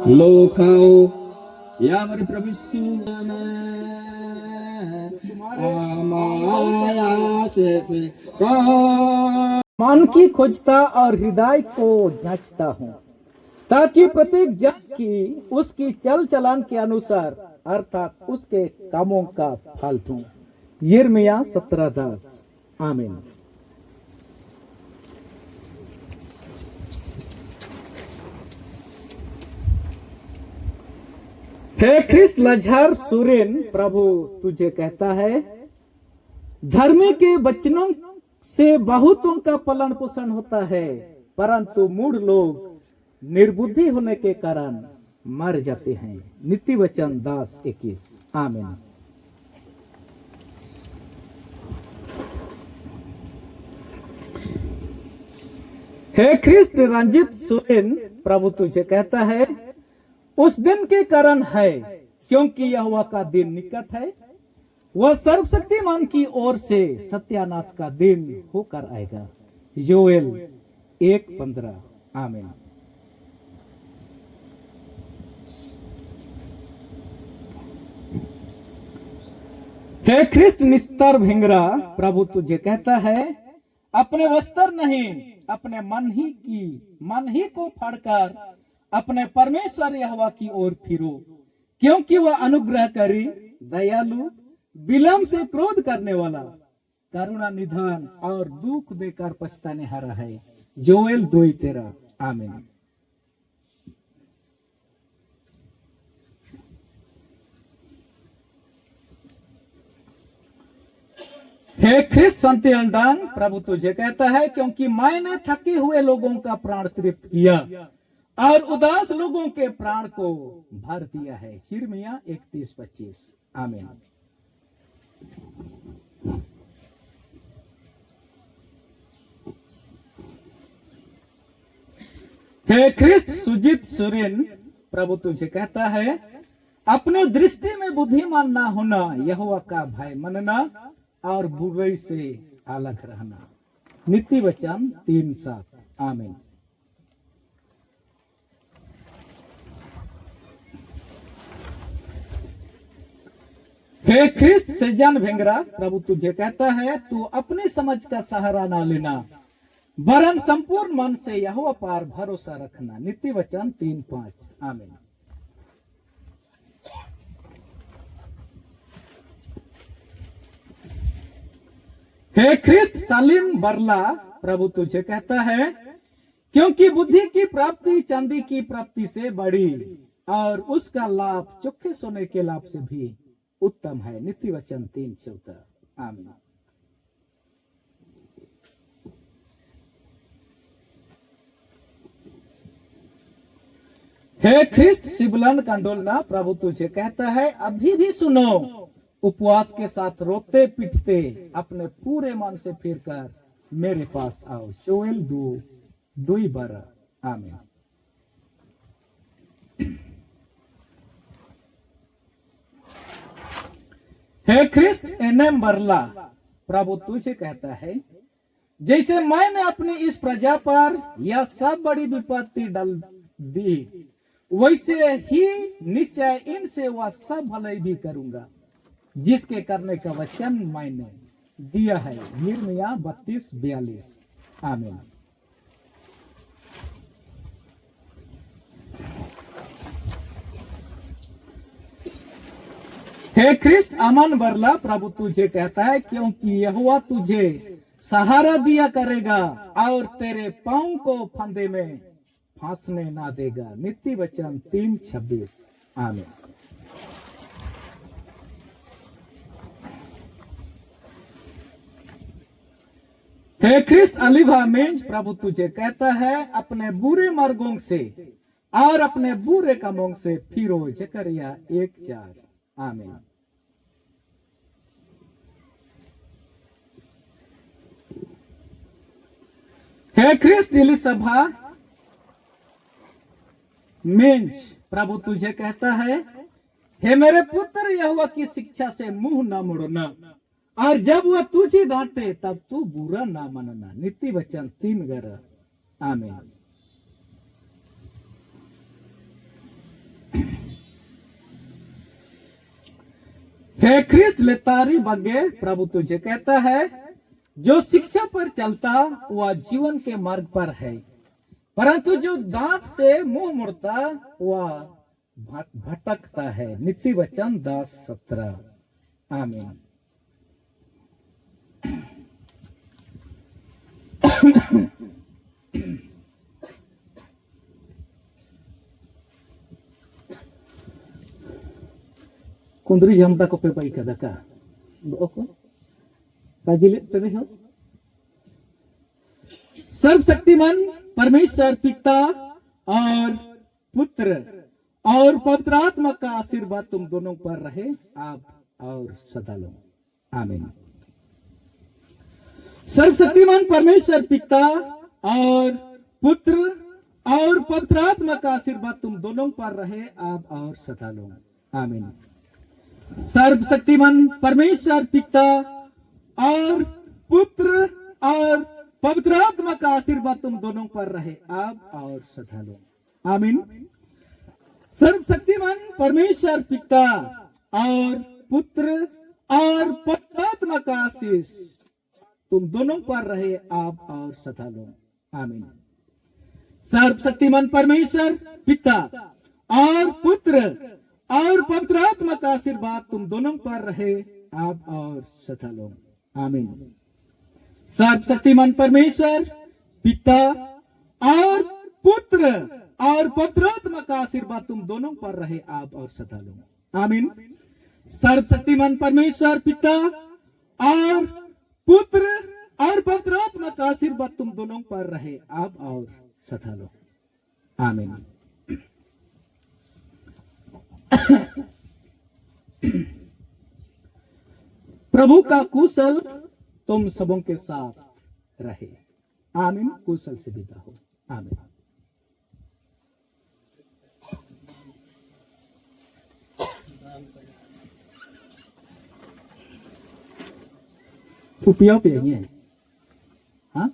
लो खाओ या हमारे प्रभु यीशु मान की खोजता और हृदय को जांचता हूँ, ताकि प्रत्येक जन की उसकी चल चलन के अनुसार अर्थात उसके कामों का फल दूं। यिर्मयाह 17:10। आमीन। हे ख्रिस्ट लजहर सुरेन, प्रभु तुझे कहता है, धर्मी के वचनों से बहुतों का पालन पोषण होता है, परंतु मूढ़ लोग निर्बुद्धि होने के कारण मर जाते हैं। नीति वचन 10:21। आमीन। हे ख्रिस्ट रंजित सुरेन, प्रभु तुझे कहता है, उस दिन के कारण है, क्योंकि यहोवा का दिन निकट है। वह सर्वशक्तिमान की ओर से सत्यानाश का दिन होकर आएगा। योएल 1:15। आमीन। हे ख्रिस्ट निस्तर भिंगरा, प्रभु तुझे कहता है, अपने वस्त्र नहीं, अपने मन ही को फाड़कर अपने परमेश्वर यहोवा की ओर फिरो, क्योंकि वह अनुग्रहकारी, दयालु, विलंब से क्रोध करने वाला, करुणा निधान और दुख देकर पछताने हारा है। जोएल 2:13। आमीन। हे ख्रिस्त संत अंडांग, प्रभु तुझे कहता है, क्योंकि मैंने थके हुए लोगों का प्राण तृप्त किया और उदास लोगों के प्राण को भर दिया है। यिर्मयाह 31:25। आमीन। हे ख्रिस्त सुजित सुरेन, प्रभु तुझे कहता है, अपने दृष्टि में बुद्धिमान ना होना, यहोवा का भय मनना और बुराई से अलग रहना। नीति वचन 3:7। आमीन। हे ख्रिस्ट सेजन भेंगरा, प्रभु तुझे कहता है, तू अपनी समझ का सहारा ना लेना, वरन संपूर्ण मन से यहोवा पर भरोसा रखना। नीति वचन 3:5। आमीन। हे ख्रिस्ट सालिम बरला, प्रभु तुझे कहता है, क्योंकि बुद्धि की प्राप्ति चांदी की प्राप्ति से बड़ी और उसका लाभ चोखे सोने के लाभ से भी उत्तम है। नीति वचन 3:14। आमीन। हे ख्रिस्ट सिबलन कंडोलना, प्रभु तुझे कहता है, अभी भी सुनो, उपवास के साथ रोते पिटते अपने पूरे मन से फिरकर मेरे पास आओ। जोएल 2:12। आमीन। हे ख्रिस्ट एनएम बरला, प्रभु तुझे कहता है, जैसे मैंने अपनी इस प्रजा पर यह सब बड़ी विपत्ति डाल दी, वैसे ही निश्चय इनसे वह सब भलाई भी करूंगा, जिसके करने का वचन मैंने दिया है। यिर्मयाह 32:42। आमीन। हे ख्रिस्ट अमन बरला, प्रभु तुझे कहता है, क्योंकि यहोवा तुझे सहारा दिया करेगा और तेरे पांव को फंदे में फांसने ना देगा। नीति वचन 3:26। आमीन। हे ख्रिस्त अलीभा मेंज, प्रभु तुझे कहता है, अपने बुरे मार्गों से और अपने बुरे कामों से फिरो। जकरिया 1:4। आमीन। हे ख्रिस्त इलिसभा मेंज, प्रभु तुझे कहता है, हे मेरे पुत्र, यहोवा की शिक्षा से मुंह न मोड़ना, और जब वह तुझे डांटे तब तू बुरा ना मानना। नीति वचन 3:11। आमीन। हे ख्रिस्ट लेतारी बगे प्रभु तुझे कहता है, जो शिक्षा पर चलता वह जीवन के मार्ग पर है, परंतु जो डांट से मुंह मुड़ता वह भटकता है। नीति वचन 10:17। आमीन। कुंदरी जमता को पे पाई का दका ओको काजिले पे हो। सर्वशक्तिमान परमेश्वर पिता और पुत्र और पवित्र आत्मा का आशीर्वाद तुम दोनों पर रहे आप और सदा लो। आमीन। सर्वशक्तिमान परमेश्वर पिता और पुत्र और पवित्र आत्मा का आशीर्वाद तुम दोनों पर रहे आप और सदा लो। आमीन। सर्वशक्तिमान परमेश्वर पिता और पुत्र और पवित्र आत्मा का आशीर्वाद तुम दोनों पर रहे आप और सदा लो। आमीन। सर्वशक्तिमान परमेश्वर पिता और पुत्र और पवित्र आत्मा का आशीष तुम दोनों पर रहे आप और सदा लो। आमीन। सर्वशक्तिमान परमेश्वर पिता और पुत्र और पवित्र आत्मा का आशीर्वाद तुम दोनों पर रहे आप और सदा लो। आमीन। सर्वशक्तिमान परमेश्वर पिता और पुत्र और पवित्र आत्मा का आशीर्वाद तुम दोनों पर रहे आप और सदा लो। आमीन। सर्वशक्तिमान परमेश्वर पिता और पुत्र और पवित्र आत्मा का आशीर्वाद तुम दोनों पर रहे आप और सदा लो। आमीन। प्रभु का कुशल तुम सबों के साथ रहे। आमीन। कुशल से विदा हो। आमीन। उपयोग पे है। हाँ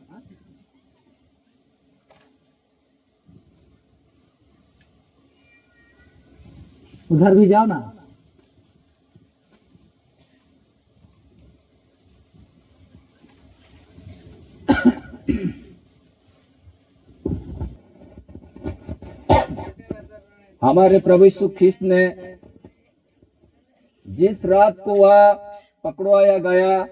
उधर भी जाओ ना। हमारे प्रभु यीशु ख्रिस्त ने जिस रात को वह पकड़वाया गया,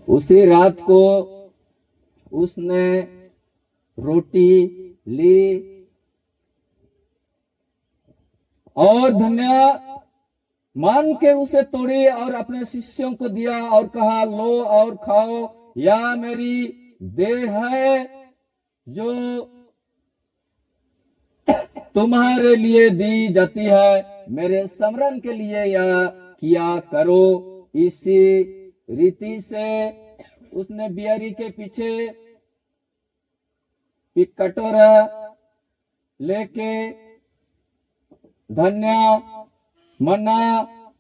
उसी रात को उसने रोटी ली और धन्य मान के उसे तोड़ी और अपने शिष्यों को दिया और कहा, लो और खाओ, यह मेरी देह है जो तुम्हारे लिए दी जाती है। मेरे स्मरण के लिए यह किया करो। इसी रीति से उसने बियारी के पीछे एक कटोरा लेके धन्य मना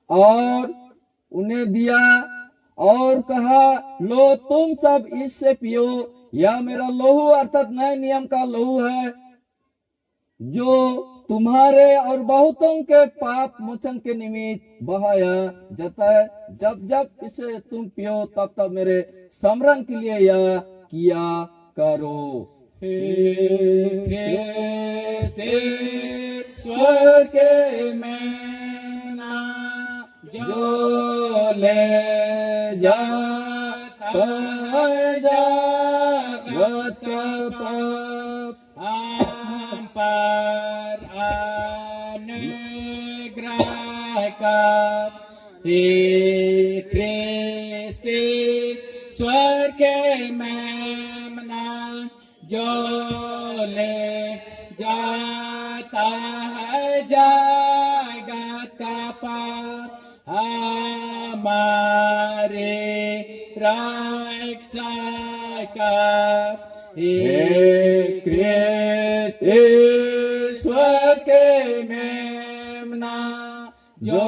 और उन्हें दिया और कहा, लो तुम सब इससे पियो, यह मेरा लहू अर्थात नए नियम का लहू है, जो तुम्हारे और बहुतों के पाप मोचन के निमित्त बहाया जाता है। जब जब इसे तुम पियो तब तब मेरे स्मरण के लिए यह किया करो। स्वर्ग के मैना जो ले जाता है जगत का पाप, हम पर अनुग्रह कर। हे ख्रिस्त स्वर्ग के मैना जो ले जाता है जगत का पाप, हमारे रक्षा कर। हे ख्रिस्त ईश्वर के मेमना जो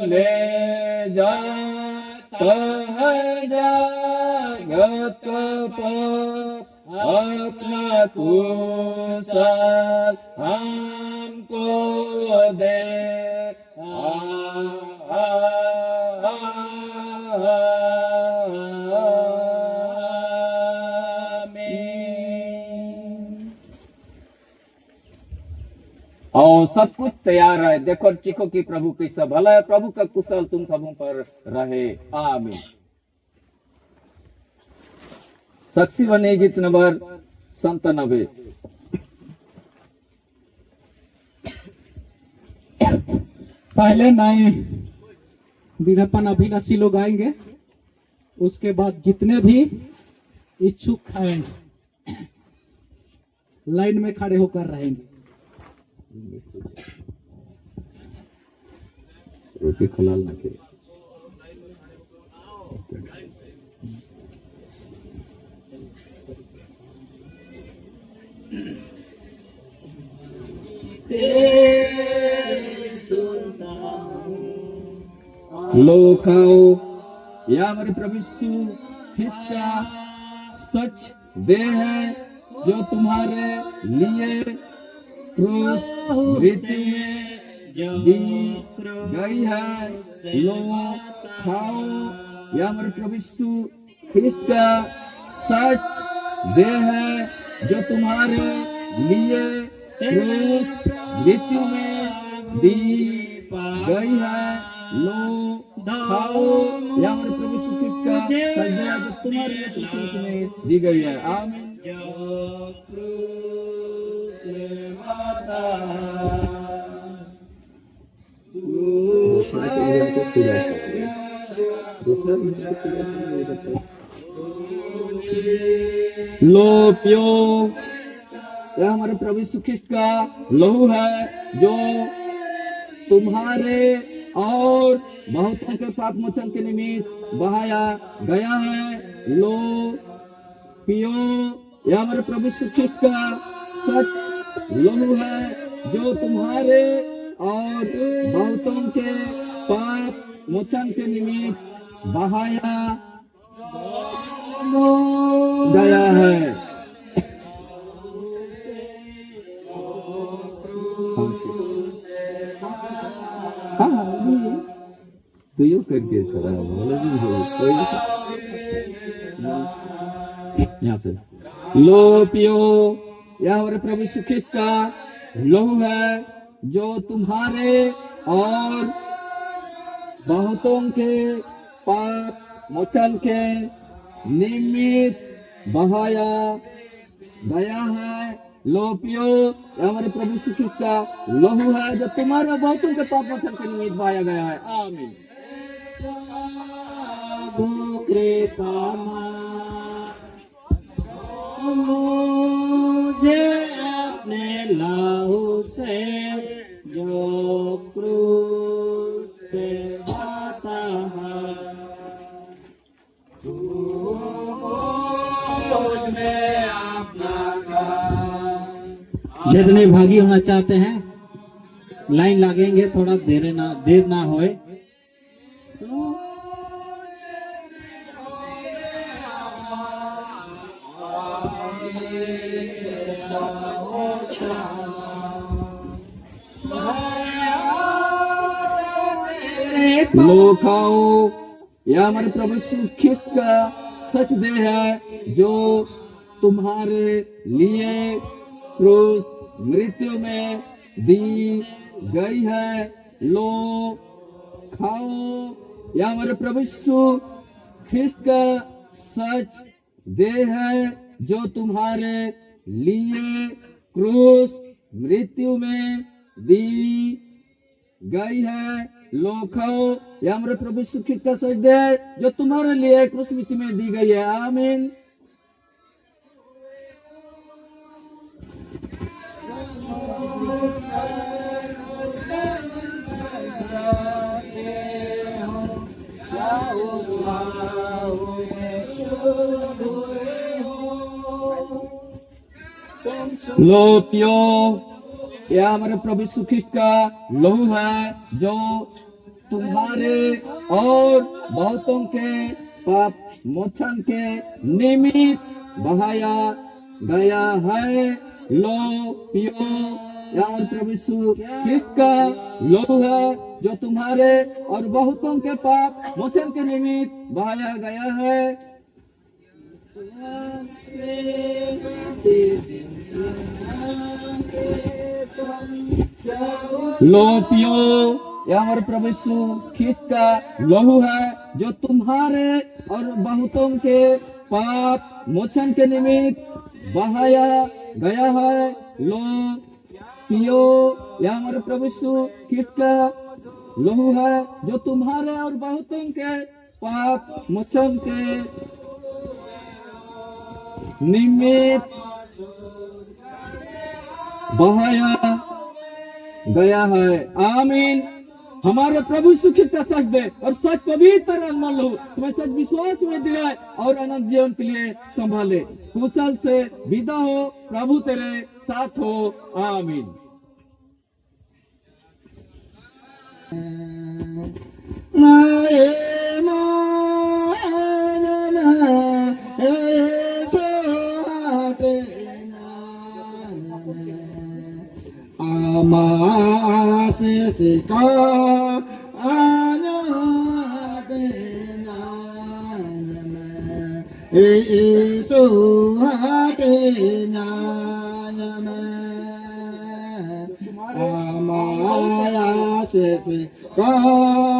ले जाता है जगत का पाप, अपना कुशल हमको दे। आमीन। और सब कुछ तैयार है, देखो चिको कि प्रभु कैसा भला है, प्रभु का कुशल तुम सबों पर रहे। आमीन। साक्षी बने गीत नंबर 97। पहले नए विज्ञापन अभिलाषी लोग आएंगे, उसके बाद जितने भी इच्छुक हैं लाइन में खड़े होकर रहेंगे। रोटी खलाल ना के लो खाओ, यह हमारे प्रभु यीशु ख्रिस्त का सच देह है, जो तुम्हारे लिए क्रूस मृत्यु में दी गई है। लो खाओ, यह हमारे प्रभु यीशु ख्रिस्त का सच देह है, जो तुम्हारे लिए क्रूस मृत्यु में दी गई है। लो खाओ, यह हमारे प्रभु यीशु ख्रिस्त का सच देह है, जो तुम्हारे लिए क्रूस मृत्यु में दी गई है। आमीन। लो पियो, यह हमारे प्रभु यीशु ख्रिस्त का लहू है, जो तुम्हारे और बहुतों के पाप मोचन के निमित्त बहाया गया है। लो पियो, यह हमारे प्रभु यीशु ख्रिस्त का सच लहू है, जो तुम्हारे और बहुतों के पाप मोचन के निमित्त बहाया गया है। तो यो करके खड़ा बोला जी हो कोई यहाँ से। लो पियो, यह हमारे प्रभु यीशु ख्रिस्त का लहू है, जो तुम्हारे और बहुतों के पाप मोचन के निमित्त बहाया गया है। लो पियो, यह हमारे प्रभु यीशु ख्रिस्त का लहू है, जो तुम्हारे बहुतों के पाप मोचन के निमित्त बहाया गया है। आमीन। मुझे अपने लहू से जो क्रूस से बाता है, जितने भागी होना चाहते हैं लाइन लगेंगे, थोड़ा देर ना होए। लो खाओ, यह हमारे प्रभु यीशु ख्रिस्त का सच देह है, जो तुम्हारे लिए क्रूस मृत्यु में दी गई है। लो खाओ, यह हमारे प्रभु यीशु ख्रिस्त का सच देह है, जो तुम्हारे लिए क्रूस मृत्यु में दी गई है। लो खाओ, यह हमारे प्रभु यीशु ख्रिस्त का सच देह है, जो तुम्हारे लिए क्रूस मृत्यु में दी गई है। आमीन। लो पियो, यह हमारे प्रभु यीशु ख्रिस्त का लहू है, जो तुम्हारे और बहुतों के पाप मोचन के निमित्त बहाया गया है, लो पियो, यह हमारे प्रभु यीशु ख्रिस्ट का लहू है जो तुम्हारे और बहुतों के पाप मोचन के निमित्त बहाया गया है। लो पियो, यह हमारे प्रभु यीशु ख्रिस्त का लहू है जो तुम्हारे और बहुतों के पाप मोचन के निमित्त बहाया गया है। लो पियो, यह हमारे प्रभु यीशु ख्रिस्त का लहू है जो तुम्हारे और बहुतों के पाप मोचन के निमित्त बहाया गया है। आमीन। हमारे प्रभु यीशु ख्रिस्त का सच दे और सच पवित्र अनमोल लहू तुम्हें सच विश्वास में दिलाए और अनंत जीवन के लिए संभाले। कुशल से विदा हो, प्रभु तेरे साथ हो। आमीन। Ka